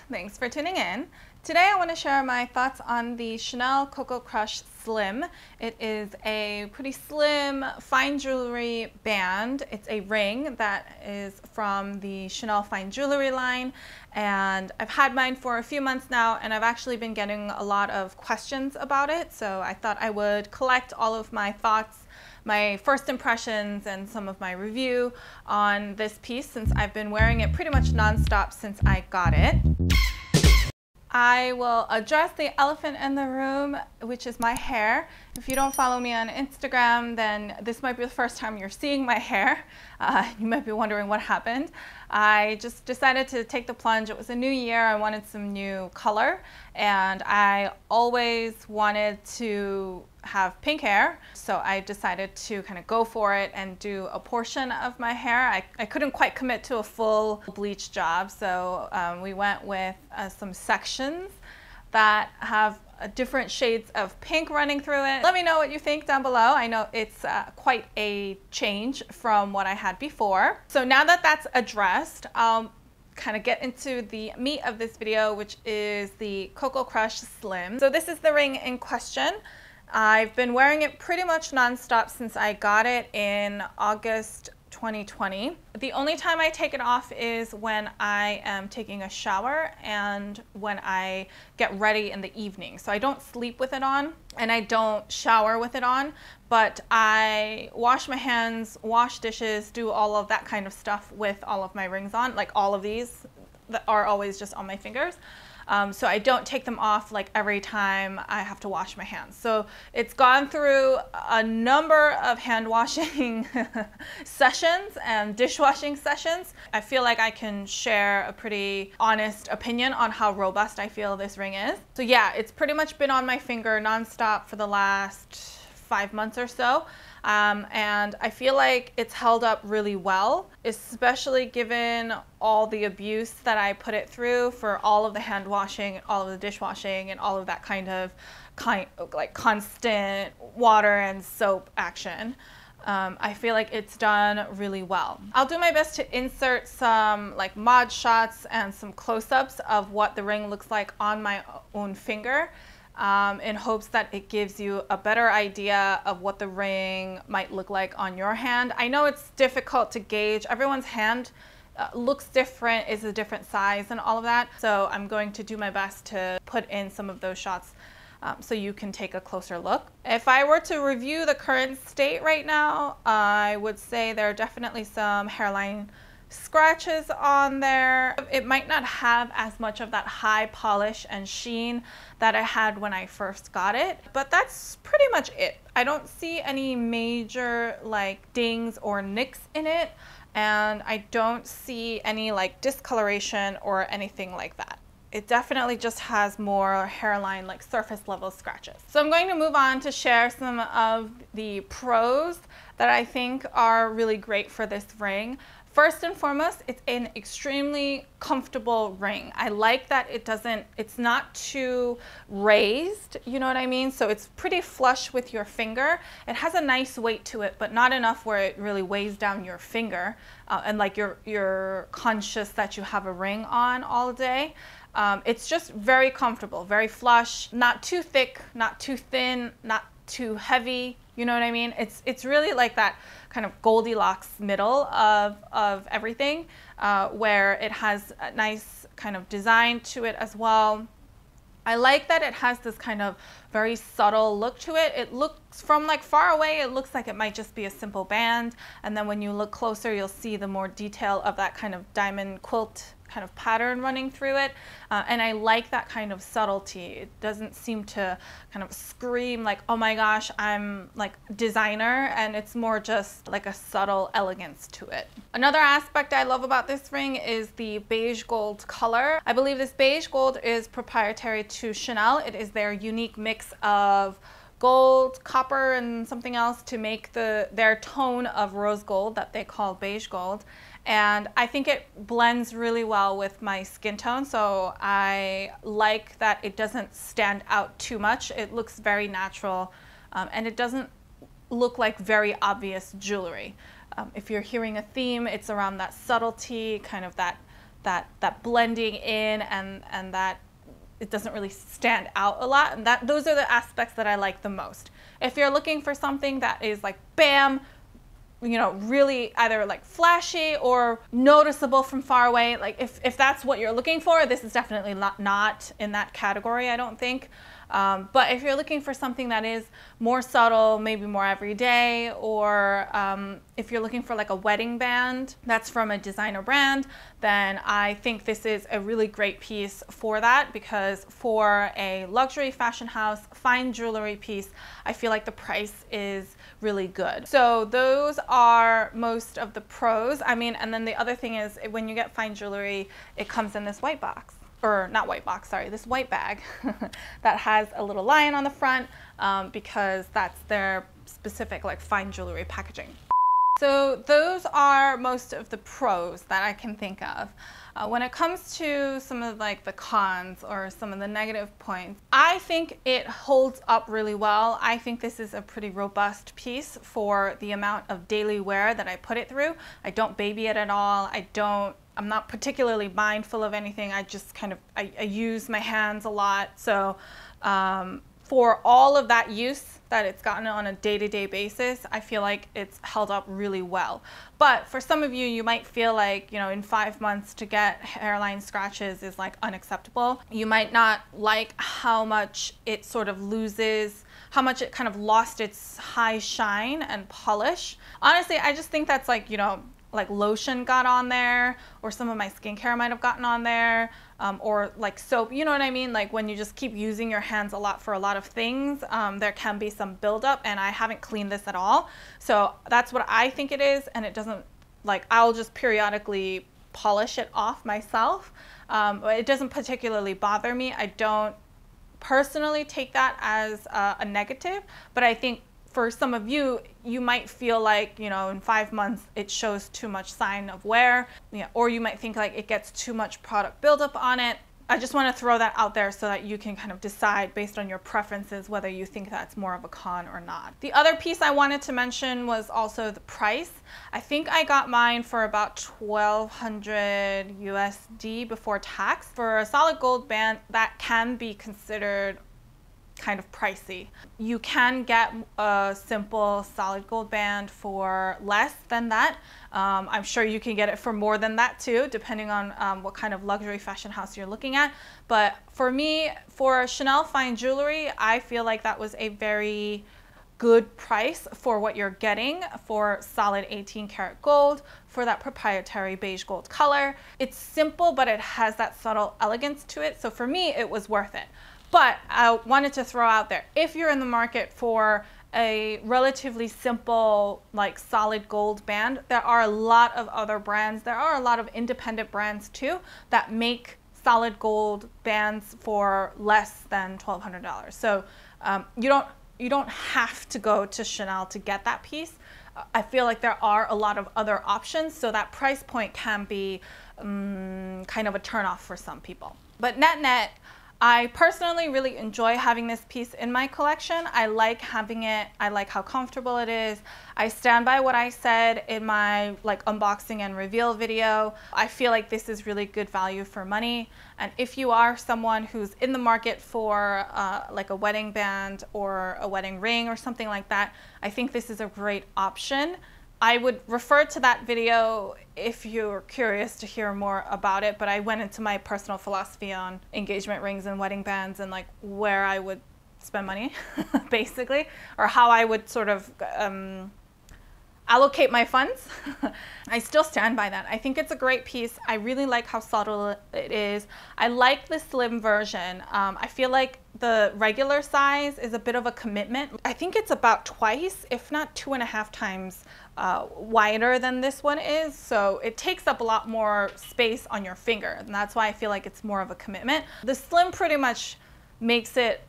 Thanks for tuning in. Today I want to share my thoughts on the Chanel Coco Crush Slim. It is a pretty slim fine jewelry band. It's a ring that is from the Chanel fine jewelry line, and I've had mine for a few months now, and I've actually been getting a lot of questions about it, so I thought I would collect all of my thoughts, my first impressions, and some of my review on this piece since I've been wearing it pretty much non-stop since I got it. I will address the elephant in the room, which is my hair. If you don't follow me on Instagram, then this might be the first time you're seeing my hair. You might be wondering what happened. I just decided to take the plunge. It was a new year. I wanted some new color, and I always wanted to have pink hair, so I decided to kind of go for it and do a portion of my hair. I couldn't quite commit to a full bleach job, so we went with some sections that have different shades of pink running through it. Let me know what you think down below. I know it's quite a change from what I had before. So now that that's addressed, I'll kind of get into the meat of this video, which is the Coco Crush Slim. So this is the ring in question. I've been wearing it pretty much non-stop since I got it in August 2020. The only time I take it off is when I am taking a shower and when I get ready in the evening. So I don't sleep with it on and I don't shower with it on, but I wash my hands, wash dishes, do all of that kind of stuff with all of my rings on, like all of these that are always just on my fingers. So I don't take them off like every time I have to wash my hands. So it's gone through a number of hand washing sessions and dishwashing sessions. I feel like I can share a pretty honest opinion on how robust I feel this ring is. So yeah, it's pretty much been on my finger nonstop for the last 5 months or so. And I feel like it's held up really well, especially given all the abuse that I put it through for all of the hand washing, all of the dishwashing, and all of that kind of like constant water and soap action. I feel like it's done really well. I'll do my best to insert some like mod shots and some close-ups of what the ring looks like on my own finger, in hopes that it gives you a better idea of what the ring might look like on your hand. I know it's difficult to gauge. Everyone's hand looks different, is a different size and all of that. So I'm going to do my best to put in some of those shots so you can take a closer look. If I were to review the current state right now, I would say there are definitely some hairline scratches on there. It might not have as much of that high polish and sheen that I had when I first got it, but that's pretty much it. I don't see any major like dings or nicks in it, and I don't see any like discoloration or anything like that. It definitely just has more hairline, like surface level scratches. So I'm going to move on to share some of the pros that I think are really great for this ring. First and foremost, it's an extremely comfortable ring. I like that it's not too raised, you know what I mean? So it's pretty flush with your finger. It has a nice weight to it, but not enough where it really weighs down your finger and like you're conscious that you have a ring on all day. It's just very comfortable, very flush, not too thick, not too thin, not too heavy. You know what I mean? It's really like that kind of Goldilocks middle of everything, where it has a nice kind of design to it as well. I like that it has this kind of very subtle look to it. It looks from like far away, it looks like it might just be a simple band. And then when you look closer, you'll see the more detail of that kind of diamond quilt kind of pattern running through it. And I like that kind of subtlety. It doesn't seem to kind of scream like, oh my gosh, I'm like designer, and it's more just like a subtle elegance to it. Another aspect I love about this ring is the beige gold color. I believe this beige gold is proprietary to Chanel. It is their unique mix of gold, copper, and something else to make their tone of rose gold that they call beige gold. And I think it blends really well with my skin tone, so I like that it doesn't stand out too much. It looks very natural, and it doesn't look like very obvious jewelry. If you're hearing a theme, it's around that subtlety, kind of that that blending in, and that it doesn't really stand out a lot. And those are the aspects that I like the most. If you're looking for something that is like bam, you know, really either like flashy or noticeable from far away, like if that's what you're looking for, this is definitely not in that category, I don't think. But if you're looking for something that is more subtle, maybe more everyday, or if you're looking for like a wedding band that's from a designer brand, then I think this is a really great piece for that, because for a luxury fashion house, fine jewelry piece, I feel like the price is really good. So those are most of the pros. I mean, and then the other thing is when you get fine jewelry, it comes in this white box. Or not white box, sorry, this white bag that has a little lion on the front, because that's their specific like fine jewelry packaging. So those are most of the pros that I can think of. When it comes to some of like the cons or some of the negative points, I think it holds up really well. I think this is a pretty robust piece for the amount of daily wear that I put it through. I don't baby it at all. I'm not particularly mindful of anything. I just kind of, I use my hands a lot. So for all of that use that it's gotten on a day-to-day basis, I feel like it's held up really well. But for some of you, you might feel like, you know, in 5 months to get hairline scratches is like unacceptable. You might not like how much it sort of loses, how much it kind of lost its high shine and polish. Honestly, I just think that's like, you know, like lotion got on there, or some of my skincare might have gotten on there, or like soap, you know what I mean? Like when you just keep using your hands a lot for a lot of things, there can be some buildup, and I haven't cleaned this at all. So that's what I think it is, and it doesn't, like, I'll just periodically polish it off myself. It doesn't particularly bother me. I don't personally take that as a negative, but I think for some of you, you might feel like, you know, in 5 months it shows too much sign of wear, you know, or you might think like it gets too much product buildup on it. I just want to throw that out there so that you can kind of decide based on your preferences whether you think that's more of a con or not. The other piece I wanted to mention was also the price. I think I got mine for about $1,200 USD before tax. For a solid gold band, that can be considered kind of pricey. You can get a simple solid gold band for less than that. I'm sure you can get it for more than that too, depending on what kind of luxury fashion house you're looking at. But for me, for Chanel fine jewelry, I feel like that was a very good price for what you're getting for solid 18 karat gold, for that proprietary beige gold color. It's simple, but it has that subtle elegance to it. So for me, it was worth it. But I wanted to throw out there, if you're in the market for a relatively simple, like solid gold band, there are a lot of other brands. There are a lot of independent brands too that make solid gold bands for less than $1,200. So you don't have to go to Chanel to get that piece. I feel like there are a lot of other options, so that price point can be kind of a turnoff for some people. But net, I personally really enjoy having this piece in my collection. I like having it. I like how comfortable it is. I stand by what I said in my like unboxing and reveal video. I feel like this is really good value for money. And if you are someone who's in the market for like a wedding band or a wedding ring or something like that, I think this is a great option. I would refer to that video if you're curious to hear more about it, but I went into my personal philosophy on engagement rings and wedding bands and like where I would spend money, basically, or how I would sort of allocate my funds. I still stand by that. I think it's a great piece. I really like how subtle it is. I like the slim version. I feel like the regular size is a bit of a commitment. I think it's about twice, if not 2.5 times wider than this one is. So it takes up a lot more space on your finger. And that's why I feel like it's more of a commitment. The slim pretty much makes it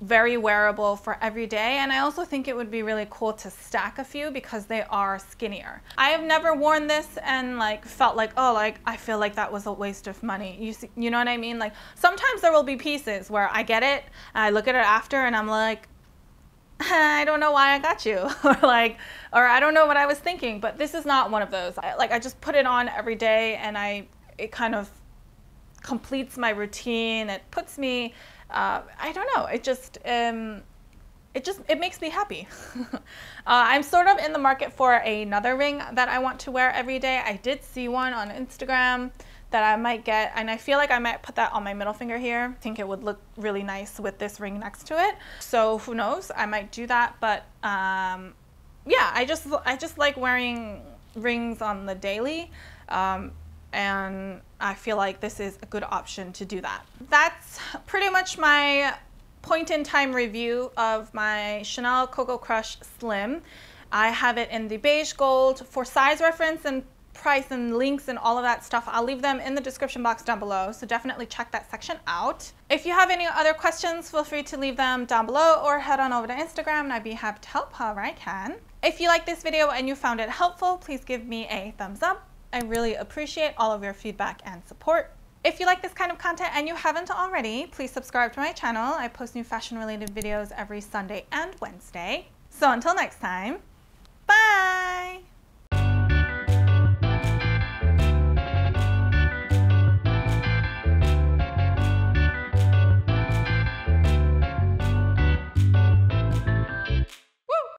very wearable for every day, and I also think it would be really cool to stack a few because they are skinnier. I have never worn this and like felt like, oh, like I feel like that was a waste of money. You know what I mean? Like sometimes there will be pieces where I get it and I look at it after and I'm like, I don't know why I got you, or I don't know what I was thinking. But this is not one of those. I just put it on every day and I it kind of completes my routine. It puts me, I don't know, it makes me happy. I'm sort of in the market for another ring that I want to wear every day. I did see one on Instagram that I might get, and I feel like I might put that on my middle finger here. I think it would look really nice with this ring next to it. So who knows, I might do that. But yeah, I just like wearing rings on the daily. And I feel like this is a good option to do that. That's pretty much my point in time review of my Chanel Coco Crush Slim. I have it in the beige gold. For size reference and price and links and all of that stuff, I'll leave them in the description box down below, so definitely check that section out. If you have any other questions, feel free to leave them down below or head on over to Instagram and I'd be happy to help however I can. If you like this video and you found it helpful, please give me a thumbs up. I really appreciate all of your feedback and support. If you like this kind of content and you haven't already, please subscribe to my channel. I post new fashion related videos every Sunday and Wednesday. So until next time, bye!